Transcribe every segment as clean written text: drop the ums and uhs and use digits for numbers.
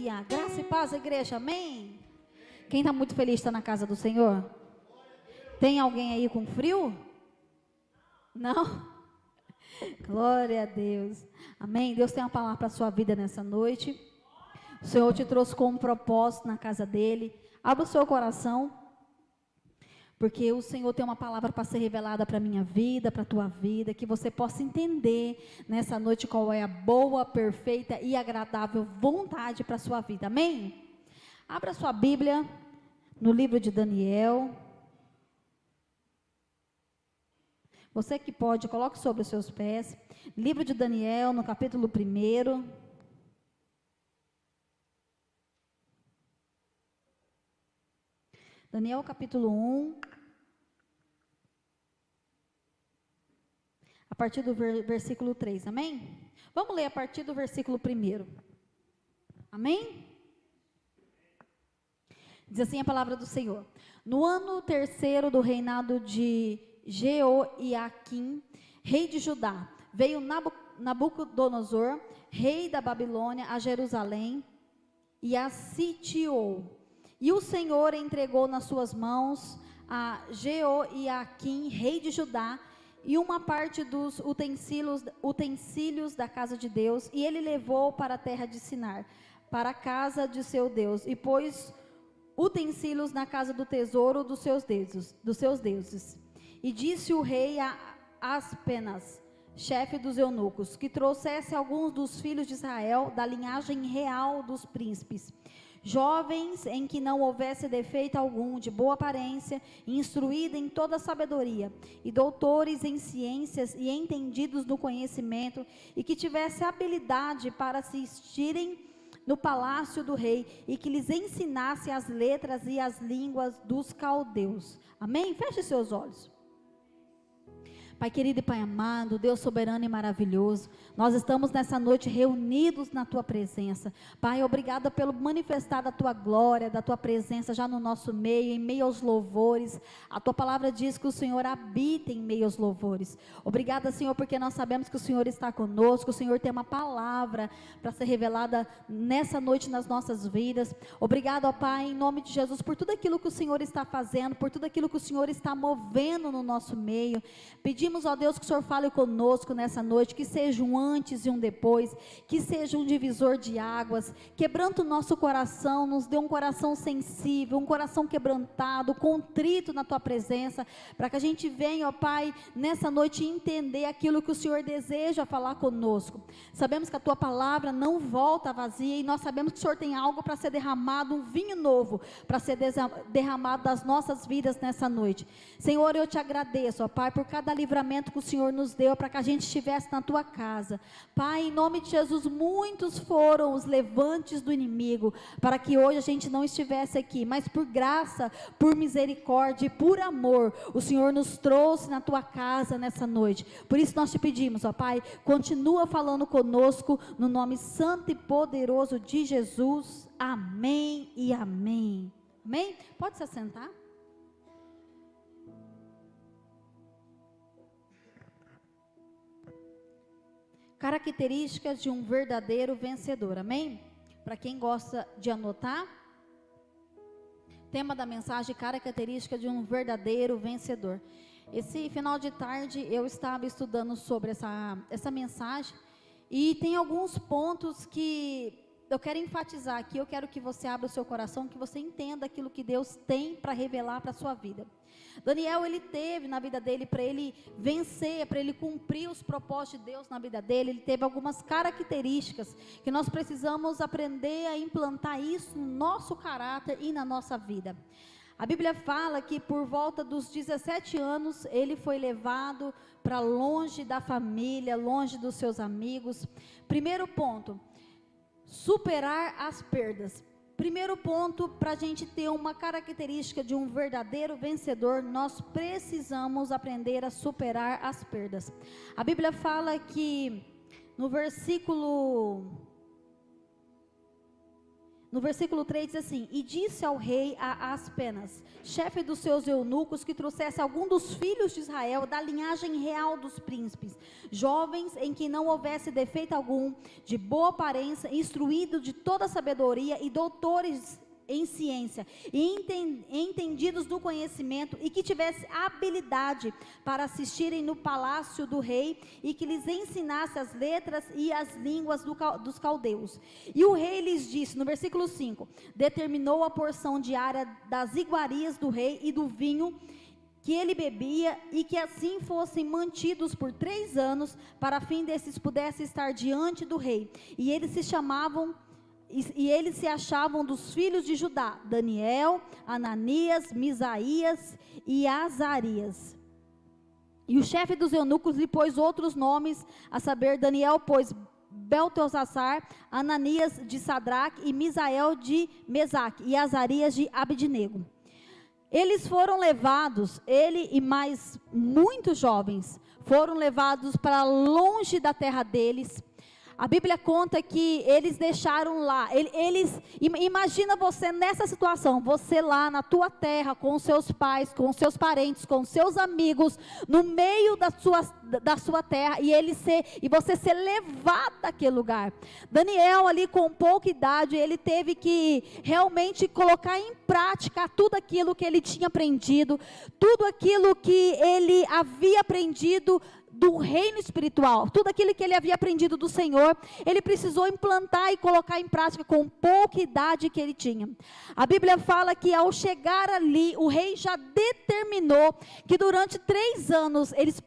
Aleluia. Graça e paz, igreja. Amém. Quem está muito feliz está na casa do Senhor? Tem alguém aí com frio? Não? Glória a Deus. Amém. Deus tem uma palavra para a sua vida nessa noite. O Senhor te trouxe com um propósito na casa dele. Abra o seu coração, porque o Senhor tem uma palavra para ser revelada para a minha vida, para a tua vida, que você possa entender nessa noite qual é a boa, perfeita e agradável vontade para a sua vida. Amém? Abra sua Bíblia no livro de Daniel. Você que pode, coloque sobre os seus pés. Livro de Daniel, no capítulo 1. Daniel, capítulo 1. A partir do versículo 3, amém? Vamos ler a partir do versículo 1. Amém? Diz assim a palavra do Senhor. No ano 3º do reinado de Jeoiaquim, rei de Judá, veio Nabucodonosor, rei da Babilônia, a Jerusalém e a sitiou. E o Senhor entregou nas suas mãos a Jeoiaquim, rei de Judá, e uma parte dos utensílios da casa de Deus, e ele levou para a terra de Sinar, para a casa de seu Deus, e pôs utensílios na casa do tesouro dos seus deuses. E disse o rei a Aspenas, chefe dos eunucos, que trouxesse alguns dos filhos de Israel, da linhagem real dos príncipes, jovens em que não houvesse defeito algum, de boa aparência, instruída em toda sabedoria, e doutores em ciências e entendidos no conhecimento, e que tivesse habilidade para assistirem no palácio do rei, e que lhes ensinasse as letras e as línguas dos caldeus. Amém? Feche seus olhos. Pai querido e Pai amado, Deus soberano e maravilhoso, nós estamos nessa noite reunidos na Tua presença. Pai, obrigada pelo manifestar da Tua glória, da Tua presença já no nosso meio, em meio aos louvores. A Tua palavra diz que o Senhor habita em meio aos louvores. Obrigada, Senhor, porque nós sabemos que o Senhor está conosco, o Senhor tem uma palavra para ser revelada nessa noite nas nossas vidas. Obrigado, ó Pai, em nome de Jesus, por tudo aquilo que o Senhor está fazendo, por tudo aquilo que o Senhor está movendo no nosso meio. Pedimos, ó Deus, que o Senhor fale conosco nessa noite, que seja um antes e um depois, que seja um divisor de águas, quebranta o nosso coração, nos dê um coração sensível, um coração quebrantado, contrito na Tua presença, para que a gente venha, ó Pai, nessa noite entender aquilo que o Senhor deseja falar conosco. Sabemos que a Tua palavra não volta vazia, e nós sabemos que o Senhor tem algo para ser derramado, um vinho novo, para ser derramado das nossas vidas nessa noite. Senhor, eu te agradeço, ó Pai, por cada livramento que o Senhor nos deu para que a gente estivesse na Tua casa. Pai, em nome de Jesus, muitos foram os levantes do inimigo para que hoje a gente não estivesse aqui, mas por graça, por misericórdia e por amor, o Senhor nos trouxe na Tua casa nessa noite. Por isso nós te pedimos, ó Pai, continua falando conosco no nome santo e poderoso de Jesus. Amém e amém. Amém? Pode se assentar. Características de um verdadeiro vencedor, amém? Para quem gosta de anotar, tema da mensagem, característica de um verdadeiro vencedor. Esse final de tarde eu estava estudando sobre essa mensagem, e tem alguns pontos que eu quero enfatizar aqui. Eu quero que você abra o seu coração, que você entenda aquilo que Deus tem para revelar para a sua vida. Daniel, ele teve na vida dele, para ele vencer, para ele cumprir os propósitos de Deus na vida dele, ele teve algumas características que nós precisamos aprender a implantar isso no nosso caráter e na nossa vida. A Bíblia fala que por volta dos 17 anos, ele foi levado para longe da família, longe dos seus amigos. Primeiro ponto, superar as perdas. Primeiro ponto, para a gente ter uma característica de um verdadeiro vencedor, nós precisamos aprender a superar as perdas. A Bíblia fala que no versículo No versículo 3 diz assim: e disse ao rei a Aspenas, chefe dos seus eunucos, que trouxesse algum dos filhos de Israel, da linhagem real dos príncipes, jovens em que não houvesse defeito algum, de boa aparência, instruído de toda sabedoria e doutores em ciência, e entendidos do conhecimento, e que tivesse habilidade para assistirem no palácio do rei, e que lhes ensinasse as letras e as línguas dos caldeus. E o rei lhes disse, no versículo 5, determinou a porção diária das iguarias do rei e do vinho que ele bebia, e que assim fossem mantidos por 3 anos, para fim desses pudessem estar diante do rei. E eles se achavam dos filhos de Judá, Daniel, Ananias, Misaías e Azarias. E o chefe dos eunucos lhe pôs outros nomes, a saber, Daniel pôs Beltesassar, Ananias de Sadraque e Misael de Mesaque e Azarias de Abednego. Eles foram levados, ele e mais muitos jovens, foram levados para longe da terra deles. A Bíblia conta que eles deixaram lá, imagina você nessa situação, você lá na tua terra, com seus pais, com seus parentes, com seus amigos, no meio da sua terra, e você ser levado daquele lugar. Daniel ali com pouca idade, ele teve que realmente colocar em prática tudo aquilo que ele tinha aprendido, tudo aquilo que ele havia aprendido do reino espiritual, tudo aquilo que ele havia aprendido do Senhor, ele precisou implantar e colocar em prática com pouca idade que ele tinha. A Bíblia fala que ao chegar ali, o rei já determinou que durante 3 anos eles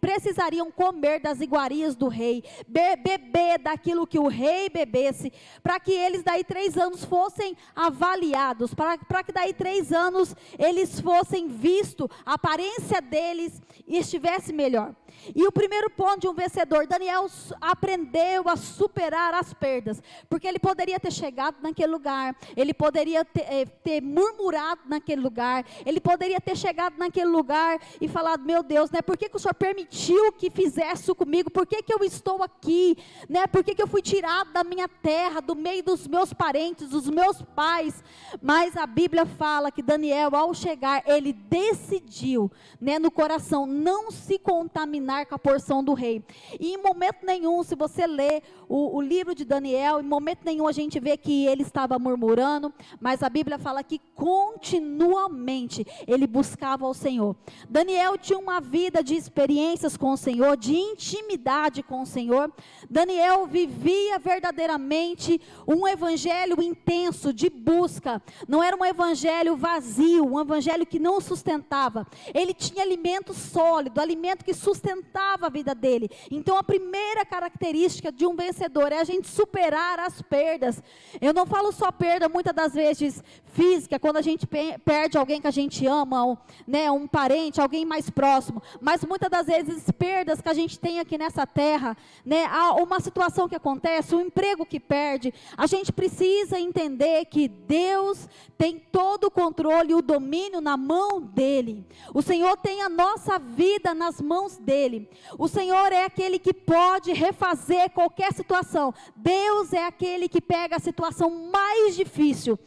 precisariam comer das iguarias do rei, beber daquilo que o rei bebesse, para que eles daí 3 anos fossem avaliados, para que daí 3 anos eles fossem vistos, a aparência deles estivesse melhor. E o primeiro ponto de um vencedor, Daniel aprendeu a superar as perdas, porque ele poderia ter chegado naquele lugar, ele poderia ter murmurado naquele lugar, ele poderia ter chegado naquele lugar e falado, meu Deus, né, por que o Senhor permitiu que fizesse isso comigo, por que eu estou aqui, né, por que eu fui tirado da minha terra, do meio dos meus parentes, dos meus pais? Mas a Bíblia fala que Daniel, ao chegar, ele decidiu, né, no coração, não se contaminar com a porção do rei. E em momento nenhum, se você ler o livro de Daniel, em momento nenhum a gente vê que ele estava murmurando, mas a Bíblia fala que continuamente ele buscava ao Senhor. Daniel tinha uma vida de experiências com o Senhor, de intimidade com o Senhor. Daniel vivia verdadeiramente um evangelho intenso de busca, não era um evangelho vazio, um evangelho que não sustentava. Ele tinha alimento sólido, alimento que sustentava a vida dele. Então a primeira característica de um vencedor é a gente superar as perdas. Eu não falo só perda, muitas das vezes física, quando a gente perde alguém que a gente ama, né, um parente, alguém mais próximo, mas muitas das vezes perdas que a gente tem aqui nessa terra, né, uma situação que acontece, um emprego que perde. A gente precisa entender que Deus tem todo o controle e o domínio na mão dele. O Senhor tem a nossa vida nas mãos dele. O Senhor é aquele que pode refazer qualquer situação. Deus é aquele que pega a situação mais difícil.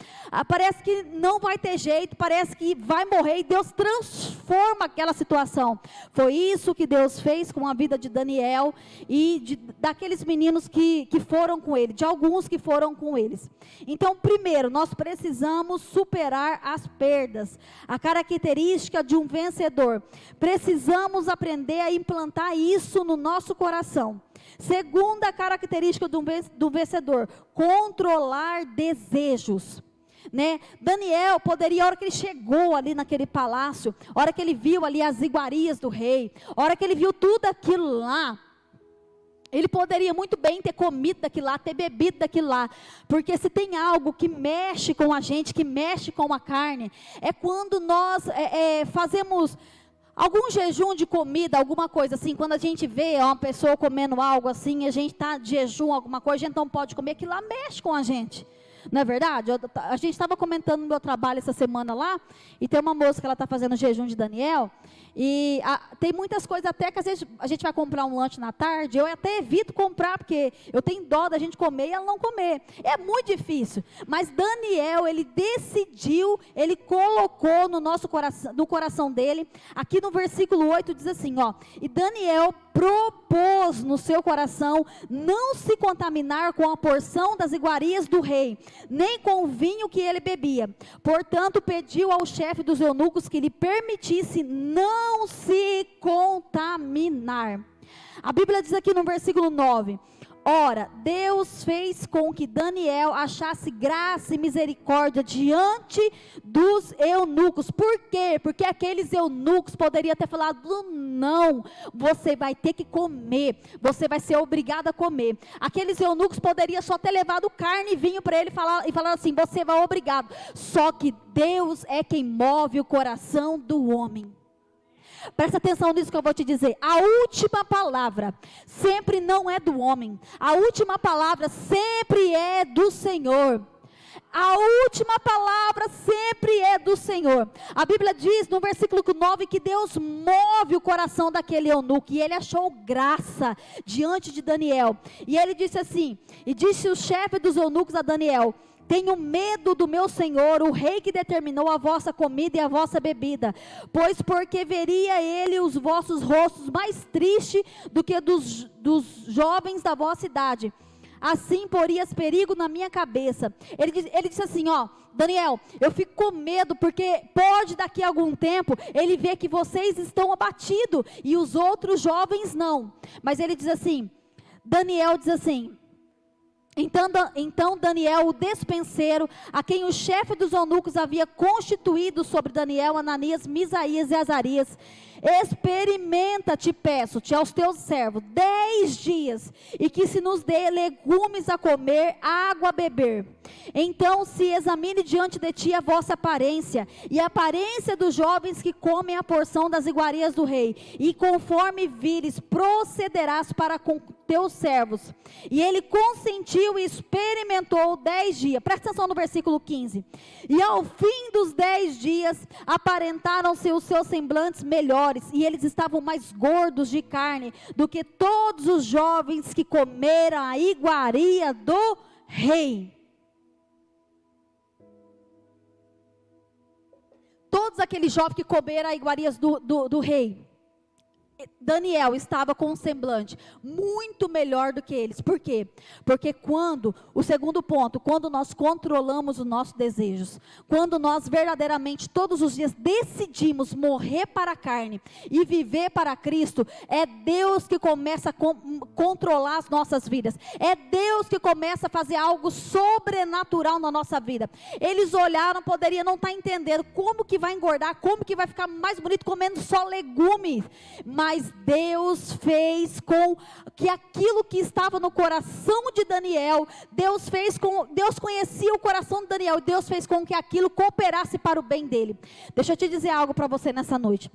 Parece que não vai ter jeito, parece que vai morrer, e Deus transforma aquela situação. Foi isso que Deus fez com a vida de Daniel e daqueles meninos que foram com ele, de alguns que foram com eles. Então, primeiro, nós precisamos superar as perdas. A característica de um vencedor. Precisamos aprender a implantar isso no nosso coração. Segunda característica do vencedor, controlar desejos. Né? Daniel poderia, a hora que ele chegou ali naquele palácio, a hora que ele viu ali as iguarias do rei, a hora que ele viu tudo aquilo lá, ele poderia muito bem ter comido daquilo lá, ter bebido daquilo lá, porque se tem algo que mexe com a gente, que mexe com a carne, é quando nós fazemos algum jejum de comida, alguma coisa assim, quando a gente vê uma pessoa comendo algo assim, a gente está de jejum, alguma coisa, a gente não pode comer, aquilo lá mexe com a gente. Não é verdade? A gente estava comentando no meu trabalho essa semana lá, e tem uma moça que ela está fazendo jejum de Daniel, e tem muitas coisas até que às vezes a gente vai comprar um lanche na tarde, eu até evito comprar, porque eu tenho dó da gente comer e ela não comer. É muito difícil. Mas Daniel, ele decidiu, ele colocou no nosso coração, no coração dele, aqui no versículo 8 diz assim, ó, e Daniel propôs no seu coração não se contaminar com a porção das iguarias do rei, nem com o vinho que ele bebia. Portanto, pediu ao chefe dos eunucos que lhe permitisse não se contaminar. A Bíblia diz aqui no versículo 9, ora, Deus fez com que Daniel achasse graça e misericórdia diante dos eunucos. Por quê? Porque aqueles eunucos poderiam ter falado, não, você vai ter que comer, você vai ser obrigado a comer. Aqueles eunucos poderiam só ter levado carne e vinho para ele e falar assim, você vai obrigado. Só que Deus é quem move o coração do homem. Presta atenção nisso que eu vou te dizer. A última palavra sempre não é do homem. A última palavra sempre é do Senhor. A última palavra sempre é do Senhor. A Bíblia diz no versículo 9 que Deus move o coração daquele eunuco. E ele achou graça diante de Daniel. E ele disse assim, e disse o chefe dos eunucos a Daniel, tenho medo do meu senhor, o rei que determinou a vossa comida e a vossa bebida, pois porque veria ele os vossos rostos mais tristes do que dos jovens da vossa idade. Assim porias perigo na minha cabeça. Ele disse assim, ó, Daniel, eu fico com medo, porque pode daqui a algum tempo, ele ver que vocês estão abatidos, e os outros jovens não. Mas ele diz assim, Daniel diz assim, então Daniel, o despenseiro, a quem o chefe dos eunucos havia constituído sobre Daniel, Ananias, Misaías e Azarias, experimenta, te peço-te, aos teus servos, 10 dias, e que se nos dê legumes a comer, água a beber. Então se examine diante de ti a vossa aparência, e a aparência dos jovens que comem a porção das iguarias do rei, e conforme vires, procederás para com teus servos. E ele consentiu e experimentou 10 dias. Presta atenção no versículo 15. E ao fim dos 10 dias, aparentaram-se os seus semblantes melhores, e eles estavam mais gordos de carne do que todos os jovens que comeram a iguaria do rei. Todos aqueles jovens que comeram a iguarias do rei, Daniel estava com um semblante muito melhor do que eles. Por quê? Porque o segundo ponto, quando nós controlamos os nossos desejos, quando nós verdadeiramente todos os dias decidimos morrer para a carne e viver para Cristo, é Deus que começa a controlar as nossas vidas, é Deus que começa a fazer algo sobrenatural na nossa vida. Eles olharam, poderiam não estar entendendo como que vai engordar, como que vai ficar mais bonito comendo só legumes, mas Deus fez com que aquilo que estava no coração de Daniel, Deus conhecia o coração de Daniel, e Deus fez com que aquilo cooperasse para o bem dele. Deixa eu te dizer algo para você nessa noite.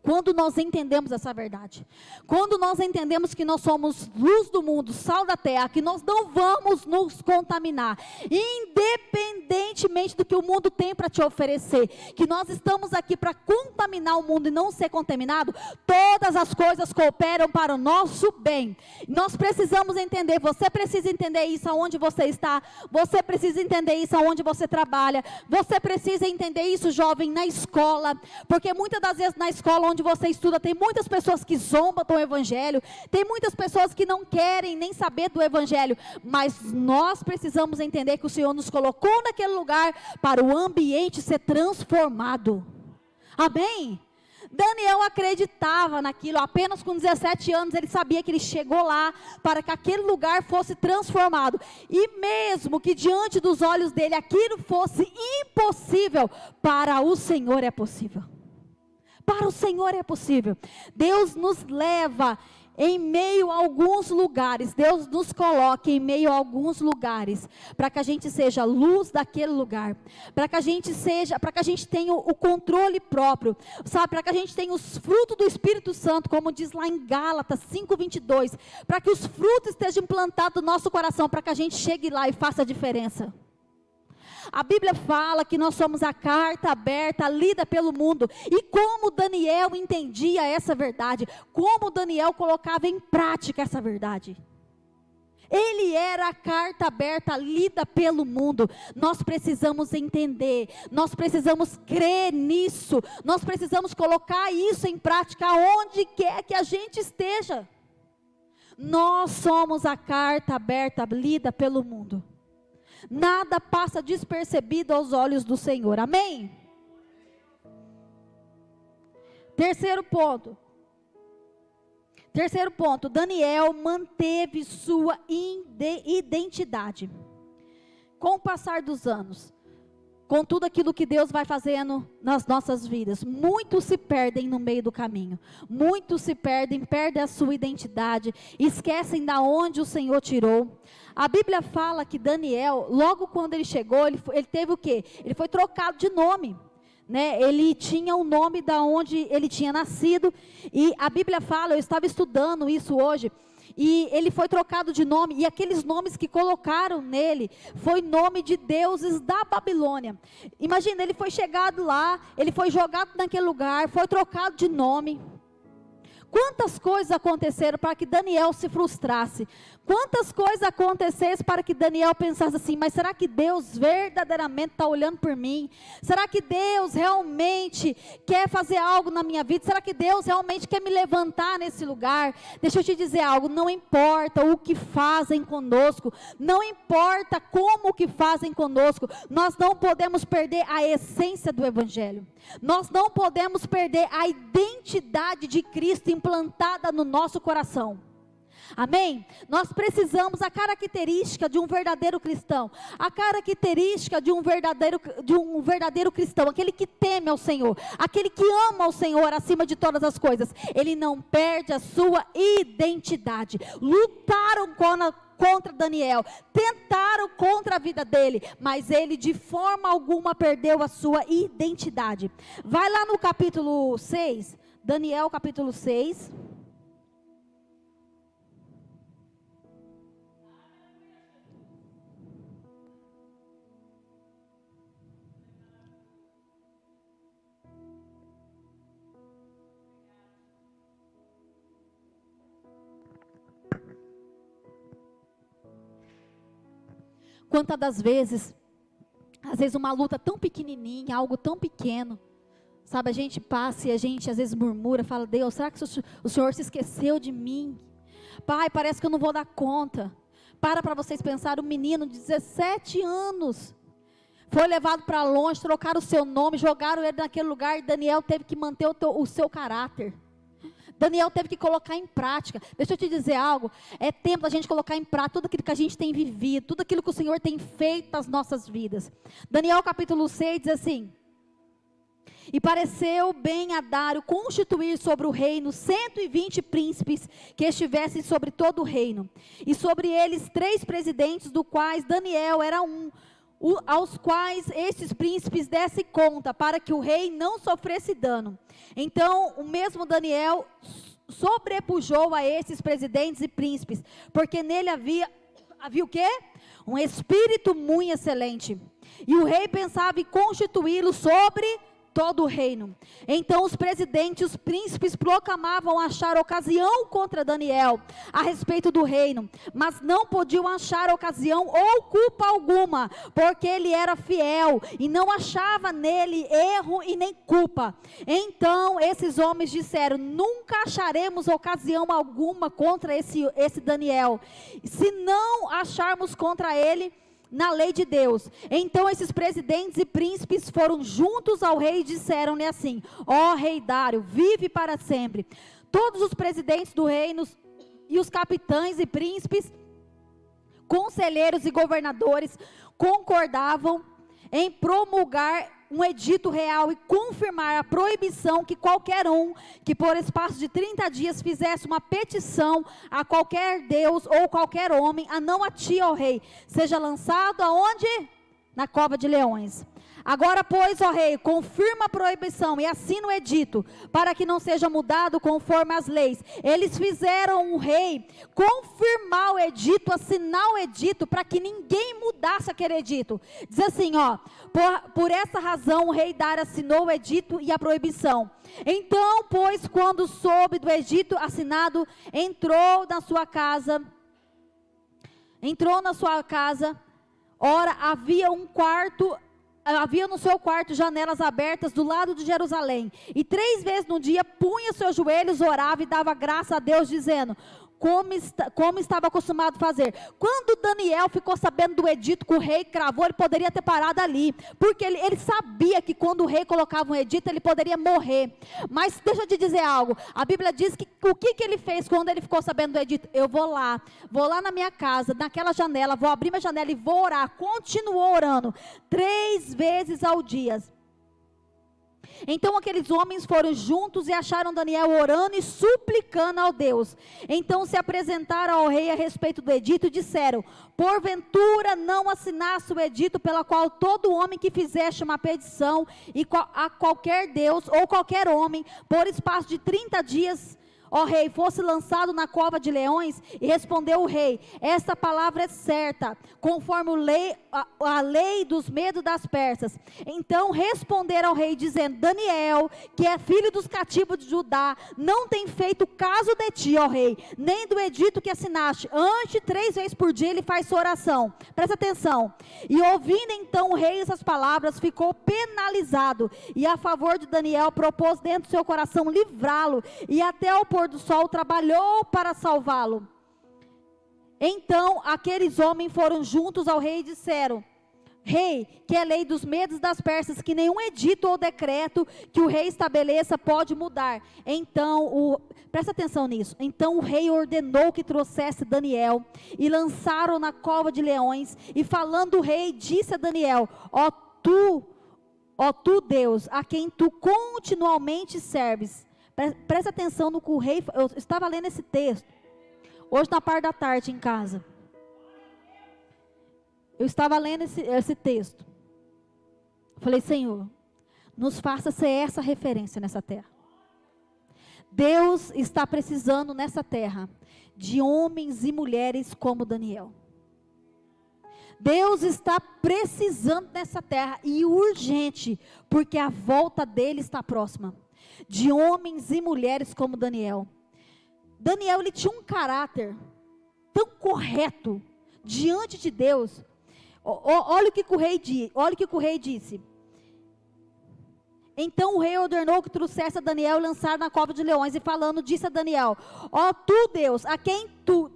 Quando nós entendemos essa verdade, quando nós entendemos que nós somos luz do mundo, sal da terra, que nós não vamos nos contaminar, independentemente do que o mundo tem para te oferecer, que nós estamos aqui para contaminar o mundo e não ser contaminado, todas as coisas cooperam para o nosso bem. Nós precisamos entender, você precisa entender isso aonde você está, você precisa entender isso aonde você trabalha, você precisa entender isso, jovem, na escola, porque muitas das vezes na escola onde você estuda, tem muitas pessoas que zombam do evangelho, tem muitas pessoas que não querem nem saber do evangelho, mas nós precisamos entender que o Senhor nos colocou naquele lugar para o ambiente ser transformado. Amém? Daniel acreditava naquilo, apenas com 17 anos ele sabia que ele chegou lá para que aquele lugar fosse transformado, e mesmo que diante dos olhos dele aquilo fosse impossível, para o Senhor é possível. Para o Senhor é possível. Deus nos leva em meio a alguns lugares, Deus nos coloca em meio a alguns lugares, para que a gente seja luz daquele lugar, para que a gente tenha o controle próprio, sabe, para que a gente tenha os frutos do Espírito Santo, como diz lá em Gálatas 5:22, para que os frutos estejam implantados no nosso coração, para que a gente chegue lá e faça a diferença. A Bíblia fala que nós somos a carta aberta, lida pelo mundo. E como Daniel entendia essa verdade? Como Daniel colocava em prática essa verdade? Ele era a carta aberta, lida pelo mundo. Nós precisamos entender, nós precisamos crer nisso, nós precisamos colocar isso em prática onde quer que a gente esteja. Nós somos a carta aberta, lida pelo mundo. Nada passa despercebido aos olhos do Senhor, amém? Terceiro ponto, Daniel manteve sua identidade. Com o passar dos anos, com tudo aquilo que Deus vai fazendo nas nossas vidas, muitos se perdem no meio do caminho. Muitos se perdem a sua identidade, esquecem da onde o Senhor tirou. A Bíblia fala que Daniel, logo quando ele chegou, ele teve o quê? Ele foi trocado de nome. Ele tinha o nome da onde ele tinha nascido, e a Bíblia fala, eu estava estudando isso hoje, e ele foi trocado de nome, e aqueles nomes que colocaram nele, foi nome de deuses da Babilônia. Imagina, ele foi chegado lá, ele foi jogado naquele lugar, foi trocado de nome. Quantas coisas aconteceram para que Daniel se frustrasse? Quantas coisas aconteceram para que Daniel pensasse assim, mas será que Deus verdadeiramente está olhando por mim? Será que Deus realmente quer fazer algo na minha vida? Será que Deus realmente quer me levantar nesse lugar? Deixa eu te dizer algo, não importa o que fazem conosco, não importa como que fazem conosco, nós não podemos perder a essência do Evangelho. Nós não podemos perder a identidade de Cristo implantada no nosso coração. Amém? Nós precisamos, a característica de um verdadeiro cristão, a característica de um verdadeiro cristão, aquele que teme ao Senhor, aquele que ama ao Senhor acima de todas as coisas, ele não perde a sua identidade. Lutaram contra Daniel, tentaram contra a vida dele, mas ele de forma alguma perdeu a sua identidade. Vai lá no capítulo 6, Daniel capítulo 6. Quantas das vezes, às vezes uma luta tão pequenininha, algo tão pequeno, sabe, a gente passa e a gente às vezes murmura, fala, Deus, será que o Senhor se esqueceu de mim? Pai, parece que eu não vou dar conta. Para vocês pensarem, um menino de 17 anos, foi levado para longe, trocaram o seu nome, jogaram ele naquele lugar, e Daniel teve que manter o seu caráter. Daniel teve que colocar em prática. Deixa eu te dizer algo, é tempo da gente colocar em prática tudo aquilo que a gente tem vivido, tudo aquilo que o Senhor tem feito nas nossas vidas. Daniel capítulo 6 diz assim, e pareceu bem a Dário constituir sobre o reino 120 príncipes que estivessem sobre todo o reino, e sobre eles 3 presidentes, do quais Daniel era um, aos quais estes príncipes dessem conta, para que o rei não sofresse dano. Então o mesmo Daniel sobrepujou a esses presidentes e príncipes, porque nele havia o quê? Um espírito muito excelente, e o rei pensava em constituí-lo sobre todo o reino. Então os presidentes e os príncipes proclamavam achar ocasião contra Daniel a respeito do reino, mas não podiam achar ocasião ou culpa alguma, porque ele era fiel e não achava nele erro e nem culpa. Então esses homens disseram, nunca acharemos ocasião alguma contra esse Daniel, se não acharmos contra ele na lei de Deus. Então esses presidentes e príncipes foram juntos ao rei e disseram-lhe assim, ó rei Dário, vive para sempre. Todos os presidentes do reino e os capitães e príncipes, conselheiros e governadores concordavam em promulgar um edito real e confirmar a proibição que qualquer um que por espaço de 30 dias fizesse uma petição a qualquer Deus ou qualquer homem, a não a ti, ó rei, seja lançado aonde? Na cova de leões. Agora, pois, ó rei, confirma a proibição e assina o edito, para que não seja mudado conforme as leis. Eles fizeram o rei confirmar o edito, assinar o edito, para que ninguém mudasse aquele edito. Diz assim, ó, por essa razão o rei Dário assinou o edito e a proibição. Então, pois, quando soube do edito assinado, entrou na sua casa, ora, havia no seu quarto janelas abertas do lado de Jerusalém, e 3 vezes no dia punha seus joelhos, orava e dava graça a Deus, dizendo, como estava acostumado a fazer. Quando Daniel ficou sabendo do edito que o rei cravou, ele poderia ter parado ali, porque ele sabia que quando o rei colocava um edito, ele poderia morrer. Mas deixa eu te dizer algo, a Bíblia diz que o que ele fez quando ele ficou sabendo do edito? Eu vou lá na minha casa, naquela janela, vou abrir minha janela e vou orar. Continuou orando 3 vezes ao dia. Então aqueles homens foram juntos e acharam Daniel orando e suplicando ao Deus. Então se apresentaram ao rei a respeito do edito e disseram, porventura não assinasse o edito pela qual todo homem que fizesse uma petição a qualquer Deus ou qualquer homem, por espaço de 30 dias, ó rei, fosse lançado na cova de leões? E respondeu o rei, esta palavra é certa, conforme a lei dos medos das persas. Então responderam ao rei, dizendo, Daniel, que é filho dos cativos de Judá, não tem feito caso de ti, ó rei, nem do edito que assinaste. Antes, 3 vezes por dia ele faz sua oração. Presta atenção. E ouvindo então o rei essas palavras, ficou penalizado, e a favor de Daniel propôs dentro do seu coração livrá-lo, e até o pôr do sol trabalhou para salvá-lo. Então aqueles homens foram juntos ao rei e disseram, rei, que é lei dos medos das persas, que nenhum edito ou decreto que o rei estabeleça pode mudar. Então, presta atenção nisso, então o rei ordenou que trouxesse Daniel, e lançaram na cova de leões, e falando o rei, disse a Daniel, ó tu Deus, a quem tu continuamente serves. Presta atenção no que o rei, eu estava lendo esse texto, hoje na parte da tarde em casa, eu estava lendo esse texto, falei, Senhor, nos faça ser essa referência nessa terra. Deus está precisando nessa terra, de homens e mulheres como Daniel. Deus está precisando nessa terra, e urgente, porque a volta dele está próxima. De homens e mulheres como Daniel. Daniel, ele tinha um caráter tão correto diante de Deus. Olha o que o rei disse. Então o rei ordenou que trouxesse a Daniel e lançar na cova de leões, e falando, disse a Daniel, ó tu Deus, a quem tu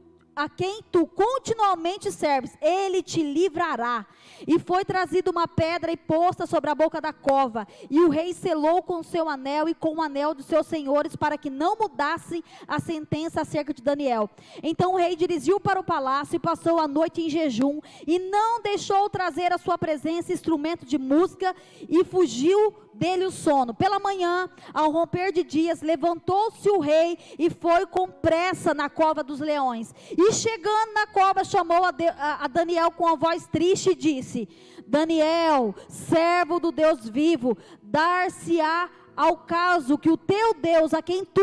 continuamente serves, ele te livrará. E foi trazida uma pedra e posta sobre a boca da cova, e o rei selou com o seu anel e com o anel dos seus senhores, para que não mudassem a sentença acerca de Daniel. Então o rei dirigiu para o palácio e passou a noite em jejum, e não deixou trazer à sua presença instrumento de música, e fugiu dele o sono. Pela manhã, ao romper de dias, levantou-se o rei e foi com pressa na cova dos leões. E chegando na cova, chamou a Daniel com a voz triste e disse, Daniel, servo do Deus vivo, dar-se-á ao caso que o teu Deus, a quem tu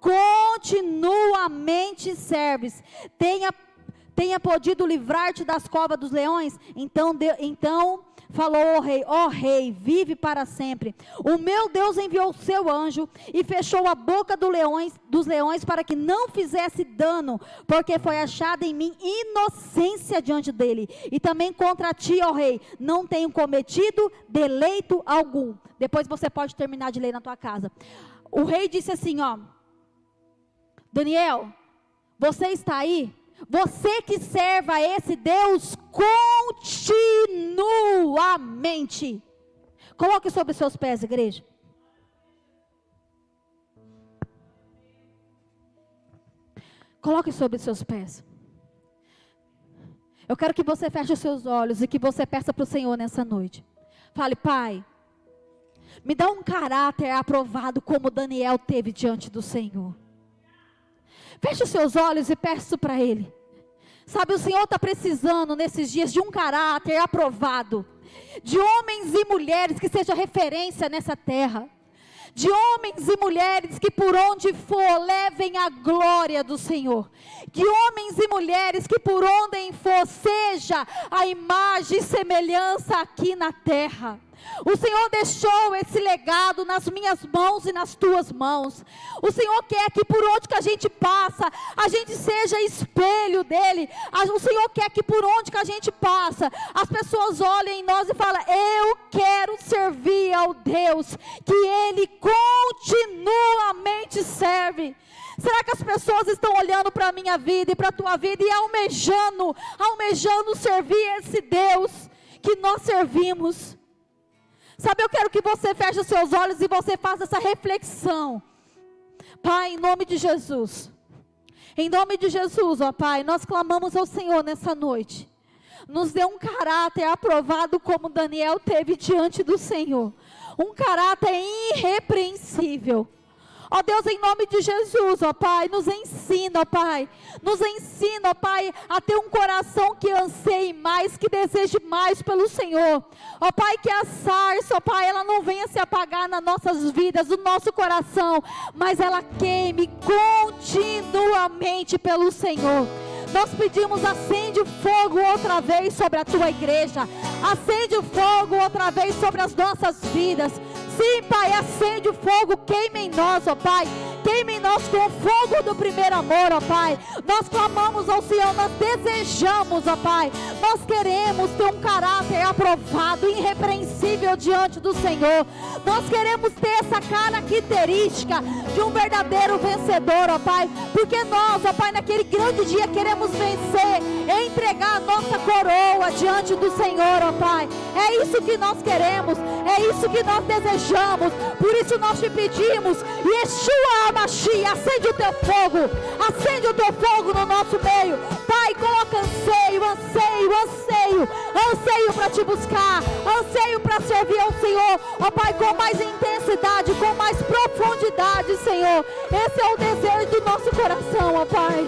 continuamente serves, tenha podido livrar-te das covas dos leões? Então falou o rei, ó rei, vive para sempre. O meu Deus enviou o seu anjo e fechou a boca dos leões para que não fizesse dano, porque foi achada em mim inocência diante dele. E também contra ti, ó rei, não tenho cometido deleito algum. Depois você pode terminar de ler na tua casa. O rei disse assim, ó, Daniel, você está aí? Você que serve a esse Deus continuamente. Coloque sobre seus pés, igreja. Coloque sobre seus pés. Eu quero que você feche os seus olhos e que você peça para o Senhor nessa noite. Fale, Pai, me dá um caráter aprovado como Daniel teve diante do Senhor. Feche os seus olhos e peça para Ele. Sabe, o Senhor está precisando nesses dias de um caráter aprovado. de homens e mulheres que seja referência nessa terra, de homens e mulheres que por onde for levem a glória do Senhor, que homens e mulheres que por onde for seja a imagem e semelhança aqui na terra. O Senhor deixou esse legado nas minhas mãos e nas tuas mãos. O Senhor quer que por onde que a gente passa, a gente seja espelho dele. O Senhor quer que por onde que a gente passa, as pessoas olhem em nós e falem: eu quero servir ao Deus que ele continuamente serve. Será que as pessoas estão olhando para a minha vida e para a tua vida e almejando servir esse Deus que nós servimos? Sabe, eu quero que você feche os seus olhos e você faça essa reflexão. Pai, em nome de Jesus, ó Pai, nós clamamos ao Senhor nessa noite. Nos dê um caráter aprovado como Daniel teve diante do Senhor. Um caráter irrepreensível. Ó Deus, em nome de Jesus, ó Pai, nos ensina, ó Pai. Nos ensina, ó Pai, a ter um coração que anseie mais, que deseje mais pelo Senhor. Ó Pai, que a sarça, ó Pai, ela não venha se apagar nas nossas vidas, no nosso coração, mas ela queime continuamente pelo Senhor. Nós pedimos: acende o fogo outra vez sobre a tua igreja. Acende o fogo outra vez sobre as nossas vidas. Sim, Pai, acende o fogo, queima em nós, ó Pai. Queima em nós com o fogo do primeiro amor, ó Pai. Nós clamamos ao Senhor, nós desejamos, ó Pai. Nós queremos ter um caráter aprovado, irrepreensível diante do Senhor. Nós queremos ter essa característica de um verdadeiro vencedor, ó Pai. Porque nós, ó Pai, naquele grande dia queremos vencer, entregar a nossa coroa diante do Senhor, ó Pai. É isso que nós queremos, é isso que nós desejamos. Por isso nós te pedimos: Yeshua HaMashiach, acende o teu fogo no nosso meio. Pai, coloca anseio para te buscar, anseio para servir ao Senhor, ó Pai, com mais intensidade, com mais profundidade, Senhor. Esse é o desejo do nosso coração, ó Pai.